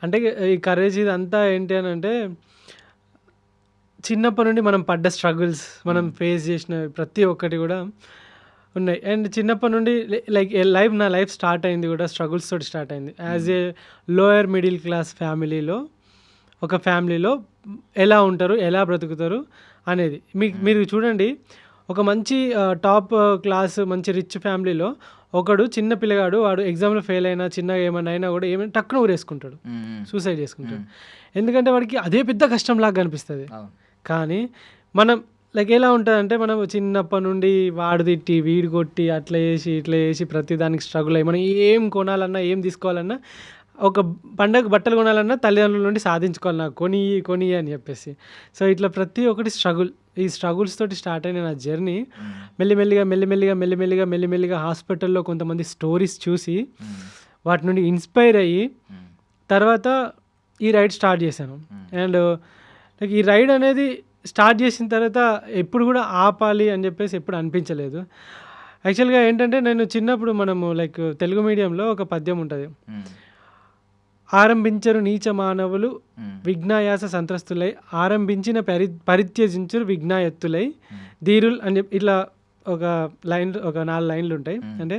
అంటే ఈ కరేజ్ ఇదంతా ఏంటి అని అంటే చిన్నప్పటి నుండి మనం పడ్డ స్ట్రగుల్స్, మనం ఫేస్ చేసిన ప్రతి ఒక్కటి కూడా ఉన్నాయి. అండ్ చిన్నప్పటి నుండి లైక్ నా లైఫ్ స్టార్ట్ అయింది కూడా స్ట్రగుల్స్ తోటి స్టార్ట్ అయింది. As a lower middle class ఫ్యామిలీలో, ఒక ఫ్యామిలీలో ఎలా ఉంటారు, ఎలా బ్రతుకుతారు అనేది మీరు చూడండి. ఒక మంచి టాప్ క్లాస్ మంచి రిచ్ ఫ్యామిలీలో ఒకడు చిన్న పిల్లగాడు, వాడు ఎగ్జామ్లో ఫెయిల్ అయినా, చిన్నగా ఏమైనా అయినా కూడా ఏమైనా టక్కున ఊరేసుకుంటాడు, సూసైడ్ చేసుకుంటాడు. ఎందుకంటే వాడికి అదే పెద్ద కష్టం లాగా కనిపిస్తుంది. కానీ మనం లైక్ ఎలా ఉంటుందంటే, మనం చిన్నప్పటి నుండి వాడు తిట్టి వీడు కొట్టి అట్లా చేసి ఇట్లా చేసి ప్రతి దానికి స్ట్రగుల్ అయ్యి మనం ఏం కొనాలన్నా, ఏం తీసుకోవాలన్నా, ఒక పండగ బట్టలు కొనాలన్నా తల్లిదండ్రుల నుండి సాధించుకోవాలి, నాకు కొని అని చెప్పేసి. సో ఇట్లా ప్రతి ఒక్కటి స్ట్రగుల్, ఈ స్ట్రగుల్స్ తోటి స్టార్ట్ అయిన నా జర్నీ మెల్లిమెల్లిగా హాస్పిటల్లో కొంతమంది స్టోరీస్ చూసి వాటి నుండి ఇన్స్పైర్ అయ్యి తర్వాత ఈ రైడ్ స్టార్ట్ చేశాను. అండ్ లైక్ ఈ రైడ్ అనేది స్టార్ట్ చేసిన తర్వాత ఎప్పుడు కూడా ఆపాలి అని చెప్పేసి ఎప్పుడు అనిపించలేదు. యాక్చువల్గా ఏంటంటే, నేను చిన్నప్పుడు మనము లైక్ తెలుగు మీడియంలో ఒక పద్యం ఉంటుంది, ఆరంభించరు నీచ మానవులు విఘ్నాయాస సంత్రస్తులై, ఆరంభించిన పరిత్యజించురు విఘ్నాయత్తులై ధీరుల్ అని చెప్పి ఇట్లా ఒక 4 లైన్లు ఉంటాయి. అంటే